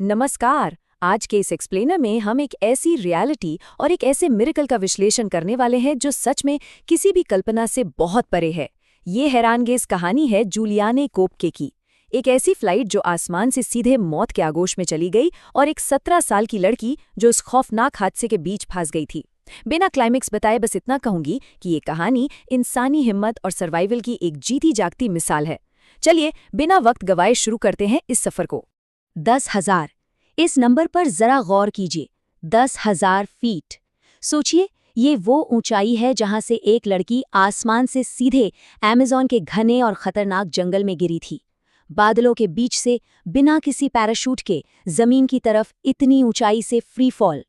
नमस्कार। आज के इस एक्सप्लेनर में हम एक ऐसी रियलिटी और एक ऐसे मिरेकल का विश्लेषण करने वाले हैं जो सच में किसी भी कल्पना से बहुत परे है। ये हैरानगेज कहानी है जूलियाने कोपके की। एक ऐसी फ्लाइट जो आसमान से सीधे मौत के आगोश में चली गई और एक 17 साल की लड़की जो उस खौफनाक हादसे के बीच फंस गई थी। बिना क्लाइमेक्स बताए बस इतना कहूंगी कि ये कहानी इंसानी हिम्मत और सर्वाइवल की एक जीती जागती मिसाल है। चलिए बिना वक्त गवाए शुरू करते हैं इस सफर को। 10,000। इस नंबर पर जरा गौर कीजिए। 10,000 फीट। सोचिए, ये वो ऊंचाई है जहां से एक लड़की आसमान से सीधे अमेज़न के घने और खतरनाक जंगल में गिरी थी। बादलों के बीच से बिना किसी पैराशूट के जमीन की तरफ इतनी ऊंचाई से फ्री फॉल।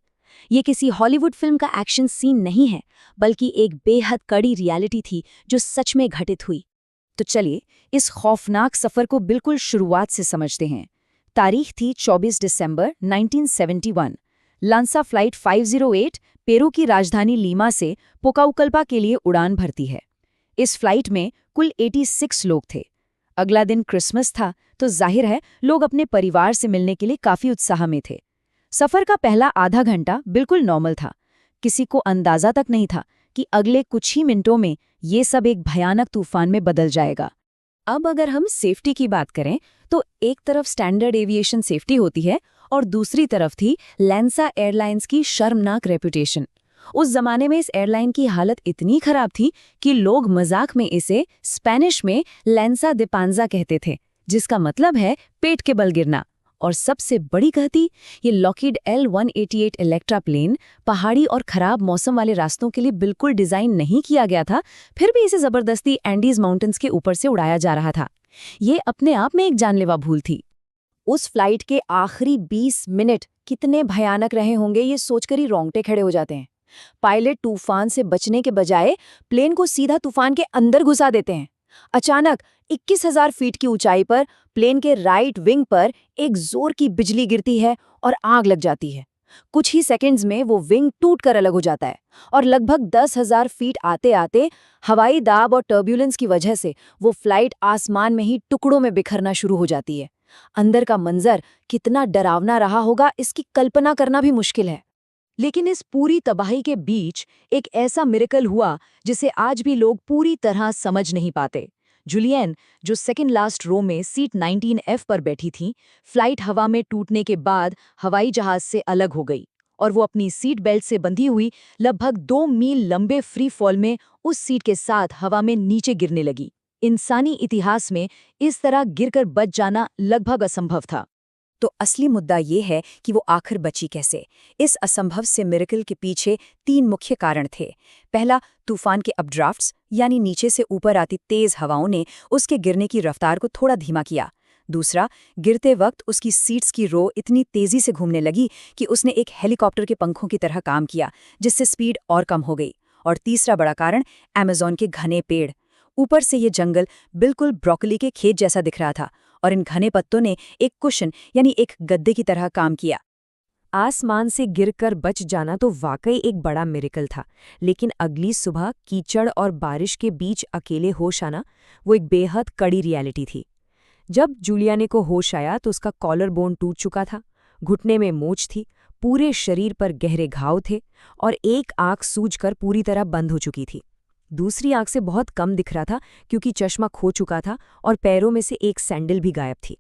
ये किसी हॉलीवुड फिल्म का एक्शन सीन नहीं है, बल्कि एक बेहद कड़ी रियलिटी थी जो सच में घटित हुई। तो चलिए इस खौफनाक सफर को बिल्कुल शुरुआत से समझते हैं। तारीख थी 24 दिसंबर 1971। लांसा फ्लाइट 508 पेरू की राजधानी लीमा से पोकाउकल्पा के लिए उड़ान भरती है। इस फ्लाइट में कुल 86 लोग थे। अगला दिन क्रिसमस था, तो जाहिर है लोग अपने परिवार से मिलने के लिए काफी उत्साह में थे। सफर का पहला आधा घंटा बिल्कुल नॉर्मल था। किसी को अंदाजा तक नहीं था कि अगले कुछ ही मिनटों में ये सब एक भयानक तूफान में बदल जाएगा। अब अगर हम सेफ्टी की बात करें तो एक तरफ स्टैंडर्ड एविएशन सेफ्टी होती है और दूसरी तरफ थी लैंसा एयरलाइंस की शर्मनाक रेपुटेशन। उस जमाने में इस एयरलाइन की हालत इतनी खराब थी कि लोग मजाक में इसे स्पेनिश में लैंसा दे पांजा कहते थे, जिसका मतलब है पेट के बल गिरना। और सबसे बड़ी कहती, ये लॉकहीड L-188 इलेक्ट्रा प्लेन पहाड़ी और खराब मौसम वाले रास्तों के लिए बिल्कुल डिजाइन नहीं किया गया था, फिर भी इसे जबरदस्ती एंडीज माउंटेन्स के ऊपर से उड़ाया जा रहा था। ये अपने आप में एक जानलेवा भूल थी। उस फ्लाइट के आखिरी 20 मिनट कितने भयानक रहे होंगे, ये सोचकर ही रोंगटे खड़े हो जाते हैं। पायलट तूफान से बचने के बजाय प्लेन को सीधा तूफान के अंदर घुसा देते हैं। अचानक 21,000 फीट की ऊंचाई पर प्लेन के राइट विंग पर एक जोर की बिजली गिरती है और आग लग जाती है। कुछ ही सेकंड्स में वो विंग टूटकर अलग हो जाता है और लगभग 10,000 फीट आते आते हवाई दाब और टर्ब्यूलेंस की वजह से वो फ्लाइट आसमान में ही टुकड़ों में बिखरना शुरू हो जाती है। अंदर का मंजर कितना डरावना रहा होगा, इसकी कल्पना करना भी मुश्किल है। लेकिन इस पूरी तबाही के बीच एक ऐसा मिरेकल हुआ जिसे आज भी लोग पूरी तरह समझ नहीं पाते। जूलियन, जो सेकंड लास्ट रो में सीट 19F पर बैठी थी, फ्लाइट हवा में टूटने के बाद हवाई जहाज से अलग हो गई और वो अपनी सीट बेल्ट से बंधी हुई लगभग 2 मील लंबे फ्री फॉल में उस सीट के साथ हवा में नीचे गिरने लगी। इंसानी इतिहास में इस तरह गिरकर बच जाना लगभग असंभव था। तो असली मुद्दा ये है कि वो आखिर बची कैसे। इस असंभव से मिरेकल के पीछे 3 मुख्य कारण थे। पहला, तूफान के अपड्राफ्ट्स यानी नीचे से ऊपर आती तेज हवाओं ने उसके गिरने की रफ्तार को थोड़ा धीमा किया। दूसरा, गिरते वक्त उसकी सीट्स की रो इतनी तेजी से घूमने लगी कि उसने एक हेलीकॉप्टर के पंखों की तरह काम किया, जिससे स्पीड और कम हो गई। और तीसरा बड़ा कारण, अमेज़न के घने पेड़। ऊपर से ये जंगल बिल्कुल ब्रोकली के खेत जैसा दिख रहा था और इन घने पत्तों ने एक कुशन यानी एक गद्दे की तरह काम किया। आसमान से गिरकर बच जाना तो वाकई एक बड़ा मिरेकल था, लेकिन अगली सुबह कीचड़ और बारिश के बीच अकेले होश आना, वो एक बेहद कड़ी रियलिटी थी। जब जूलियाने को होश आया तो उसका कॉलर बोन टूट चुका था, घुटने में मोच थी, पूरे शरीर पर गहरे घाव थे और एक आंख सूजकर पूरी तरह बंद हो चुकी थी। दूसरी आंख से बहुत कम दिख रहा था क्योंकि चश्मा खो चुका था और पैरों में से एक सैंडल भी गायब थी।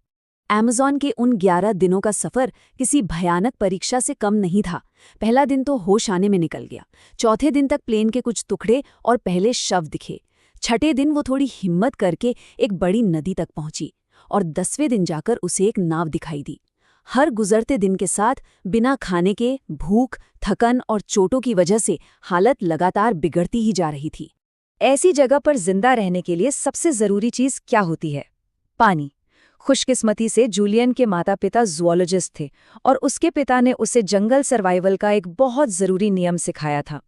अमेज़न के उन 11 दिनों का सफर किसी भयानक परीक्षा से कम नहीं था। पहला दिन तो होश आने में निकल गया। चौथे दिन तक प्लेन के कुछ टुकड़े और पहले शव दिखे। छठे दिन वो थोड़ी हिम्मत करके एक बड़ी नदी तक पहुंची और 10वें दिन जाकर उसे एक नाव दिखाई दी। हर गुजरते दिन के साथ बिना खाने के भूख, थकन और चोटों की वजह से हालत लगातार बिगड़ती ही जा रही थी। ऐसी जगह पर जिंदा रहने के लिए सबसे जरूरी चीज क्या होती है? पानी। खुशकिस्मती से जूलियन के माता-पिता जूलॉजिस्ट थे और उसके पिता ने उसे जंगल सर्वाइवल का एक बहुत जरूरी नियम सिखाया था।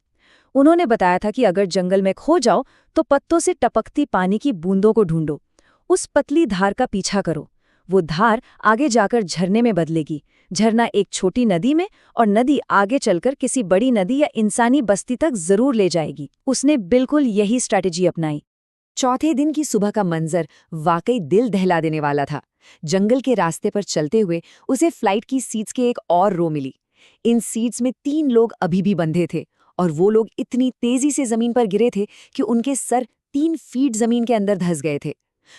उन्होंने बताया था कि अगर जंगल में खो जाओ तो पत्तों से टपकती पानी की बूंदों को ढूंढो, उस पतली धार का पीछा करो। वो धार आगे जाकर झरने में बदलेगी, झरना एक छोटी नदी में और नदी आगे चलकर किसी बड़ी नदी या इंसानी बस्ती तक जरूर ले जाएगी। उसने बिल्कुल यही स्ट्रैटेजी अपनाई। चौथे दिन की सुबह का मंजर वाकई दिल दहला देने वाला था। जंगल के रास्ते पर चलते हुए उसे फ्लाइट की सीट्स के एक और रो मिली। इन सीट्स में 3 लोग अभी भी बंधे थे और वो लोग इतनी तेजी से जमीन पर गिरे थे कि उनके सर 3 फीट जमीन के अंदर धंस गए थे।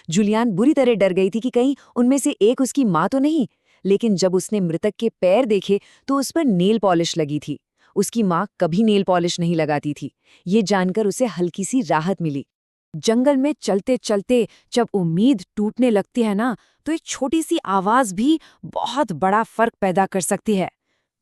जूलियन बुरी तरह डर गई थी कि कहीं उनमें से एक उसकी माँ तो नहीं, लेकिन जब उसने मृतक के पैर देखे तो उस पर नेल पॉलिश लगी थी। उसकी माँ कभी नेल पॉलिश नहीं लगाती थी। ये जानकर उसे हल्की सी राहत मिली। जंगल में चलते चलते जब उम्मीद टूटने लगती है ना, तो एक छोटी सी आवाज भी बहुत बड़ा फर्क पैदा कर सकती है।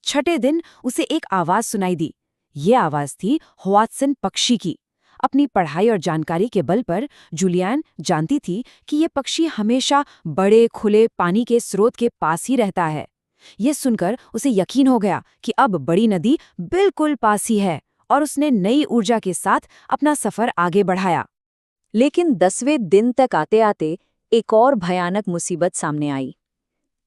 छठे दिन उसे एक आवाज सुनाई दी। ये आवाज थी वाटसन पक्षी की। अपनी पढ़ाई और जानकारी के बल पर जूलियन जानती थी कि ये पक्षी हमेशा बड़े खुले पानी के स्रोत के पास ही रहता है। ये सुनकर उसे यकीन हो गया कि अब बड़ी नदी बिल्कुल पास ही है और उसने नई ऊर्जा के साथ अपना सफर आगे बढ़ाया। लेकिन 10वें दिन तक आते आते एक और भयानक मुसीबत सामने आई।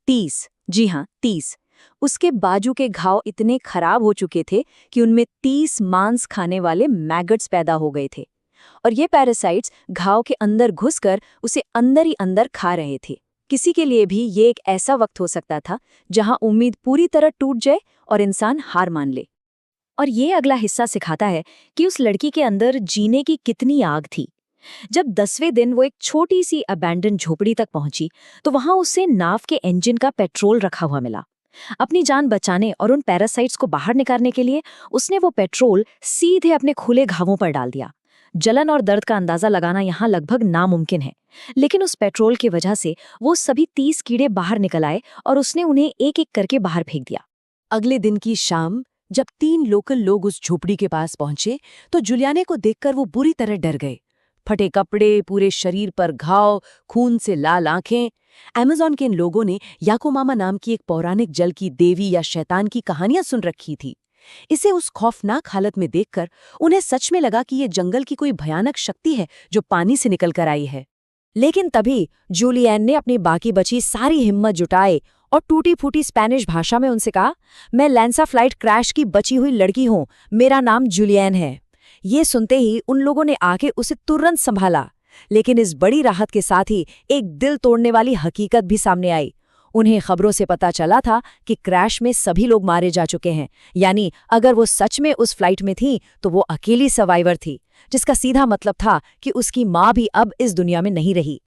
30, जी हाँ 30। उसके बाजू के घाव इतने खराब हो चुके थे कि उनमें 30 मांस खाने वाले मैगट्स पैदा हो गए थे और ये पैरासाइट्स घाव के अंदर घुसकर उसे अंदर ही अंदर खा रहे थे। किसी के लिए भी ये एक ऐसा वक्त हो सकता था जहां उम्मीद पूरी तरह टूट जाए और इंसान हार मान ले। और ये अगला हिस्सा सिखाता है कि उस लड़की के अंदर जीने की कितनी आग थी। जब 10वें दिन वो एक छोटी सी अबैंडन झोपड़ी तक पहुंची तो वहां उसे नाव के इंजन का पेट्रोल रखा हुआ मिला। अपनी जान बचाने और उन पैरासाइट्स को बाहर निकालने के लिए उसने वो पेट्रोल सीधे अपने खुले घावों पर डाल दिया। जलन और दर्द का अंदाजा लगाना यहाँ लगभग नामुमकिन है, लेकिन उस पेट्रोल की वजह से वो सभी 30 कीड़े बाहर निकल आए और उसने उन्हें एक एक करके बाहर फेंक दिया। अगले दिन की शाम जब 3 लोकल लोग उस झोपड़ी के पास पहुंचे तो जुलियाने को देखकर वो बुरी तरह डर गए। फटे कपड़े, पूरे शरीर पर घाव, खून से लाल आंखें। अमेज़न के इन लोगों ने याकोमामा नाम की एक पौराणिक जल की देवी या शैतान की कहानियां सुन रखी थी। इसे उस खौफनाक हालत में देखकर उन्हें सच में लगा कि ये जंगल की कोई भयानक शक्ति है जो पानी से निकल कर आई है। लेकिन तभी जूलियन ने अपनी बाकी बची सारी हिम्मत जुटाए और टूटी फूटी स्पेनिश भाषा में उनसे कहा, मैं लैंसा फ्लाइट क्रैश की बची हुई लड़की हूँ, मेरा नाम जूलियन है। ये सुनते ही उन लोगों ने आके उसे तुरंत संभाला, लेकिन इस बड़ी राहत के साथ ही एक दिल तोड़ने वाली हकीकत भी सामने आई। उन्हें खबरों से पता चला था कि क्रैश में सभी लोग मारे जा चुके हैं, यानी अगर वो सच में उस फ्लाइट में थी तो वो अकेली सर्वाइवर थी, जिसका सीधा मतलब था कि उसकी माँ भी अब इस दुनिया में नहीं रही।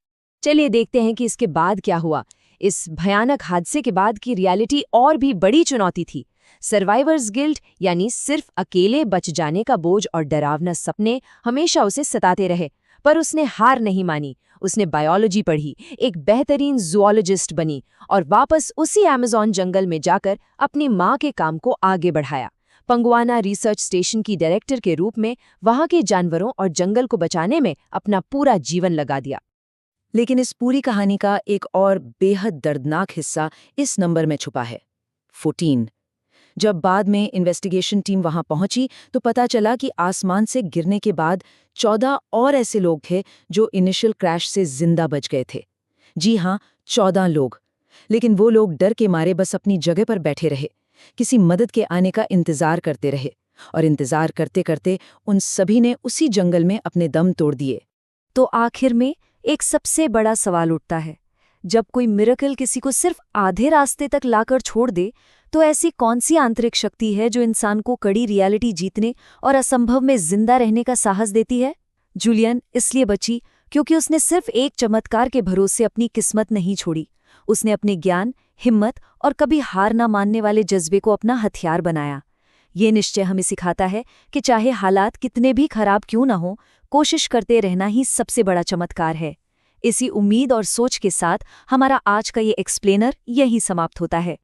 चलिए देखते हैं कि इसके बाद क्या हुआ। इस भयानक हादसे के बाद की रियलिटी और भी बड़ी चुनौती थी। सर्वाइवर्स गिल्ट यानी सिर्फ अकेले बच जाने का बोझ और डरावना सपने हमेशा उसे सताते रहे, पर उसने हार नहीं मानी। उसने बायोलॉजी पढ़ी, एक बेहतरीन जूलॉजिस्ट बनी और वापस उसी अमेज़न जंगल में जाकर अपनी माँ के काम को आगे बढ़ाया। पंगुआना रिसर्च स्टेशन की डायरेक्टर के रूप में वहाँ के जानवरों और जंगल को बचाने में अपना पूरा जीवन लगा दिया। लेकिन इस पूरी कहानी का एक और बेहद दर्दनाक हिस्सा इस नंबर में छुपा है, 14। जब बाद में इन्वेस्टिगेशन टीम वहां पहुंची तो पता चला कि आसमान से गिरने के बाद 14 और ऐसे लोग थे जो इनिशियल क्रैश से जिंदा बच गए थे। जी हां, 14 लोग। लेकिन वो लोग डर के मारे बस अपनी जगह पर बैठे रहे, किसी मदद के आने का इंतजार करते रहे, और इंतजार करते करते उन सभी ने उसी जंगल में अपने दम तोड़ दिए। तो आखिर में एक सबसे बड़ा सवाल उठता है, जब कोई मिरेकल किसी को सिर्फ आधे रास्ते तक लाकर छोड़ दे, तो ऐसी कौन सी आंतरिक शक्ति है जो इंसान को कड़ी रियलिटी जीतने और असंभव में जिंदा रहने का साहस देती है? जूलियन इसलिए बची क्योंकि उसने सिर्फ एक चमत्कार के भरोसे अपनी किस्मत नहीं छोड़ी। उसने अपने ज्ञान, हिम्मत और कभी हार ना मानने वाले जज्बे को अपना हथियार बनाया। ये निश्चय हमें सिखाता है कि चाहे हालात कितने भी खराब क्यों ना हो, कोशिश करते रहना ही सबसे बड़ा चमत्कार है। इसी उम्मीद और सोच के साथ हमारा आज का ये एक्सप्लेनर यहीं समाप्त होता है।